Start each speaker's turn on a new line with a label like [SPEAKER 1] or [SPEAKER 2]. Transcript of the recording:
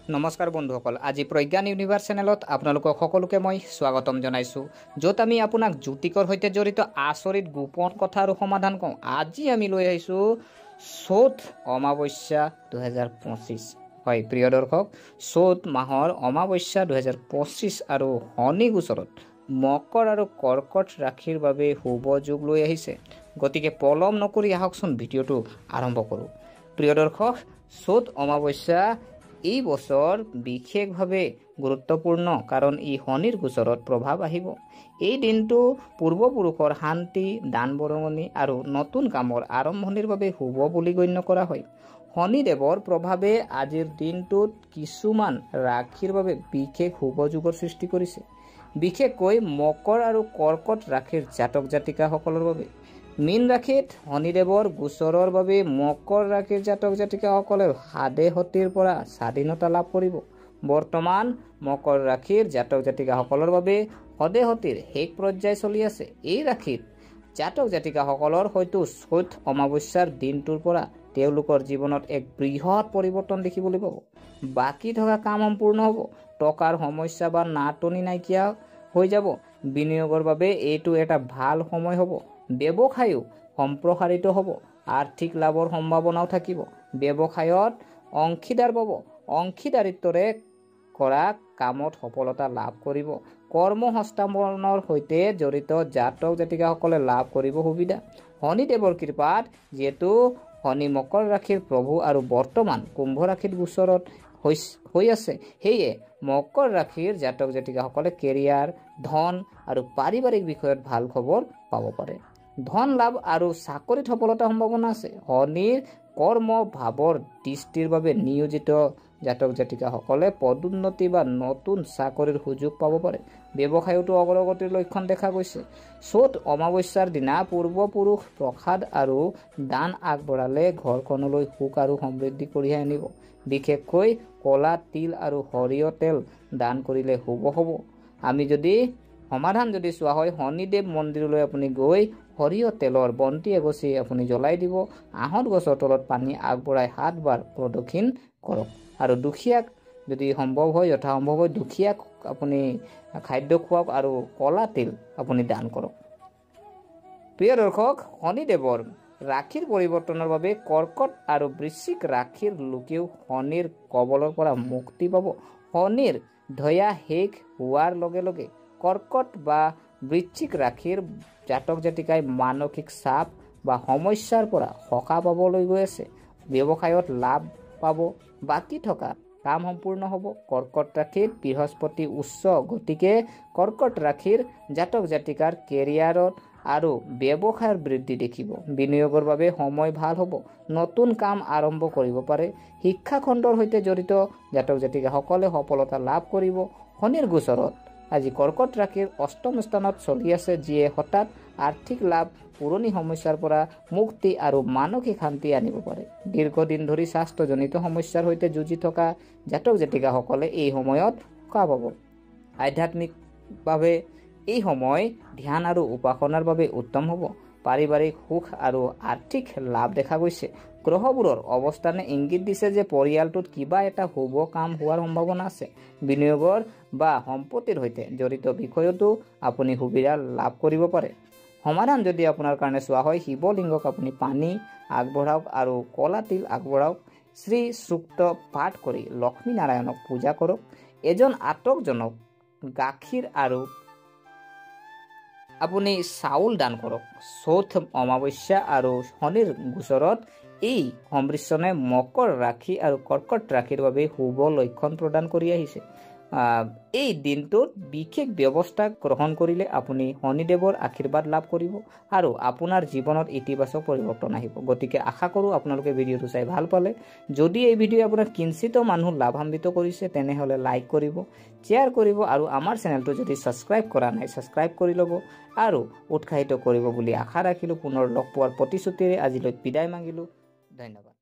[SPEAKER 1] নমস্কাৰ বন্ধুসকল, আজি প্ৰজ্ঞান ইউনিভাৰ্ছ চেনেলত আপোনালোকক সকলোকে মই স্বাগতম জনাইছোঁ, য'ত আমি আপোনাক জ্যোতিকৰ সৈতে জড়িত আচৰিত গোপন কথা আৰু সমাধান কওঁ। আজি আমি লৈ আহিছোঁ চ'ত অমাৱস্যা 2025। হয় প্ৰিয় দৰ্শক, চ'ত মাহৰ অমাৱস্যা 2025 আৰু শনি গোচৰত মকৰ আৰু কৰ্কট ৰাশিৰ বাবে শুভ যোগ লৈ আহিছে। গতিকে পলম নকৰি আহকচোন ভিডিঅ'টো আৰম্ভ কৰোঁ। প্ৰিয় দৰ্শক, চ'ত অমাৱস্যা এই বছৰ বিশেষভাৱে গুৰুত্বপূৰ্ণ, কাৰণ ই শনিৰ গোচৰত প্ৰভাৱ আহিব। এই দিনটো পূৰ্বপুৰুষৰ শান্তি, দান বৰঙণি আৰু নতুন কামৰ আৰম্ভণিৰ বাবে শুভ বুলি গণ্য কৰা হয়। শনিদেৱৰ প্ৰভাৱে আজিৰ দিনটোত কিছুমান ৰাশিৰ বাবে বিশেষ শুভ যোগৰ সৃষ্টি কৰিছে, বিশেষকৈ মকৰ আৰু কৰ্কট ৰাশিৰ জাতক জাতিকাসকলৰ বাবে। মীন ৰাশিত শনিদেৱৰ গোচৰৰ বাবে মকৰ ৰাশিৰ জাতক জাতিকাসকলে সাদেহতীৰ পৰা স্বাধীনতা লাভ কৰিব। বৰ্তমান মকৰ ৰাশিৰ জাতক জাতিকাসকলৰ বাবে সদেহতীৰ শেষ পৰ্যায় চলি আছে। এই ৰাশিৰ জাতক জাতিকাসকলৰ হয়তো চ'ত অমাৱস্যাৰ দিনটোৰ পৰা তেওঁলোকৰ জীৱনত এক বৃহৎ পৰিৱৰ্তন দেখিবলৈ পাব। বাকী থকা কাম সম্পূৰ্ণ হ'ব, টকাৰ সমস্যা বা নাটনি নাইকিয়া হৈ যাব। বিনিয়োগৰ বাবে এইটো এটা ভাল সময় হ'ব। ব্যৱসায়ো সম্প্ৰসাৰিত হ'ব, আৰ্থিক লাভৰ সম্ভাৱনাও থাকিব। ব্যৱসায়ত অংশীদাৰ পাব, অংশীদাৰিত্বৰে কৰা কামত সফলতা লাভ কৰিব। কৰ্ম সংস্থাপনৰ সৈতে জড়িত জাতক জাতিকাসকলে লাভ কৰিব সুবিধা। শনিদেৱৰ কৃপাত যিহেতু শনি মকৰ ৰাশিৰ প্ৰভু আৰু বৰ্তমান কুম্ভ ৰাশিৰ গোচৰত হৈ আছে, সেয়ে মকৰ ৰাশিৰ জাতক জাতিকাসকলে কেৰিয়াৰ, ধন আৰু পাৰিবাৰিক বিষয়ত ভাল খবৰ পাব পাৰে। ধন লাভ আৰু চাকৰিত সফলতাৰ সম্ভাৱনা আছে। শনিৰ কৰ্ম ভাৱৰ দৃষ্টিৰ বাবে নিয়োজিত জাতক জাতিকাসকলে পদোন্নতি বা নতুন চাকৰিৰ সুযোগ পাব পাৰে। ব্যৱসায়তো অগ্ৰগতিৰ লক্ষণ দেখা গৈছে। চ'ত অমাৱস্যাৰ দিনা পূৰ্বপুৰুষ প্ৰসাদ আৰু দান আগবঢ়ালে ঘৰখনলৈ সুখ আৰু সমৃদ্ধি কঢ়িয়াই আনিব। বিশেষকৈ ক'লা তিল আৰু সৰিয়হ তেল দান কৰিলে শুভ হ'ব। আমি যদি সমাধান চোৱা হয়, শনিদেৱ মন্দিৰলৈ আপুনি গৈ সৰিয়হ তেলৰ বন্তি এগছি আপুনি জ্বলাই দিব। আহঁত গছৰ তলত পানী আগবঢ়াই 7 বাৰ প্ৰদক্ষিণ কৰক। আৰু দুখীয়াক যদি সম্ভৱ হয়, যথাসম্ভৱ হয়, দুখীয়াক আপুনি খাদ্য খুৱাওক আৰু ক'লা তিল আপুনি দান কৰক। প্ৰিয় দৰ্শক, শনিদেৱৰ ৰাশিৰ পৰিৱৰ্তনৰ বাবে কৰ্কট আৰু বৃশ্চিক ৰাশিৰ লোকেও শনিৰ কবলৰ পৰা মুক্তি পাব। শনিৰ ধয়া শেষ হোৱাৰ লগে লগে কৰ্কট বা বৃশ্চিক ৰাশিৰ জাতক জাতিকাই মানসিক চাপ বা সমস্যাৰ পৰা সকাহ পাবলৈ গৈ আছে। ব্যৱসায়ত লাভ পাব, বাকী থকা কাম সম্পূৰ্ণ হ'ব। কৰ্কট ৰাশিত বৃহস্পতি উচ্চ, গতিকে কৰ্কট ৰাশিৰ জাতক জাতিকাৰ কেৰিয়াৰত আৰু ব্যৱসায়ৰ বৃদ্ধি দেখিব। বিনিয়োগৰ বাবে সময় ভাল হ'ব, নতুন কাম আৰম্ভ কৰিব পাৰে। শিক্ষা খণ্ডৰ সৈতে জড়িত জাতক জাতিকাসকলে সফলতা লাভ কৰিব। শনিৰ গোচৰত আজি কৰ্কট ৰাশিৰ অষ্টম স্থানত চলি আছে, যিয়ে হঠাৎ আৰ্থিক লাভ, পুৰণি সমস্যাৰ পৰা মুক্তি আৰু মানসিক শান্তি আনিব পাৰে। দীৰ্ঘদিন ধৰি স্বাস্থ্যজনিত সমস্যাৰ সৈতে যুঁজি থকা জাতক জাতিকাসকলে এই সময়ত সকাহ পাব। আধ্যাত্মিকভাৱে এই সময় ধ্যান আৰু উপাসনাৰ বাবে উত্তম হ'ব। পাৰিবাৰিক সুখ আৰু আৰ্থিক লাভ দেখা গৈছে। গ্ৰহবোৰৰ অৱস্থানে ইংগিত দিছে যে পৰিয়ালটোত কিবা এটা শুভ কাম হোৱাৰ সম্ভাৱনা আছে। বিনিয়োগৰ বা সম্পত্তিৰ সৈতে জড়িত বিষয়তো আপুনি সুবিধা লাভ কৰিব পাৰে। সমাধান যদি আপোনাৰ কাৰণে চোৱা হয়, শিৱলিংগক আপুনি পানী আগবঢ়াওক আৰু ক'লা তিল আগবঢ়াওক। শ্ৰী সূক্ত পাঠ কৰি লক্ষ্মী নাৰায়ণক পূজা কৰক। এজন আটকজনক গাখীৰ আৰু আপুনি চাউল দান কৰক। চৌথ অমাৱস্যা আৰু শনিৰ গোচৰত এই সম্মিশ্ৰণে মকৰ ৰাশি আৰু কৰ্কট ৰাশিৰ বাবে শুভ লক্ষণ প্ৰদান কৰি আহিছে। এই দিনটোত বিশেষ ব্যৱস্থা গ্ৰহণ কৰিলে আপুনি শনিদেৱৰ আশীৰ্বাদ লাভ কৰিব আৰু আপোনাৰ জীৱনত ইতিবাচক পৰিৱৰ্তন আহিব। গতিকে আশা কৰোঁ আপোনালোকে ভিডিঅ'টো চাই ভাল পালে। যদি এই ভিডিঅ' আপোনাৰ কিঞ্চিত মানুহ লাভান্বিত কৰিছে, তেনেহ'লে লাইক কৰিব, শ্বেয়াৰ কৰিব আৰু আমাৰ চেনেলটো যদি ছাবস্ক্ৰাইব কৰা নাই, ছাবস্ক্ৰাইব কৰি ল'ব আৰু উৎসাহিত কৰিব বুলি আশা ৰাখিলোঁ। পুনৰ লগ পোৱাৰ প্ৰতিশ্ৰুতিৰে আজিলৈ বিদায় মাগিলোঁ। ধন্যবাদ।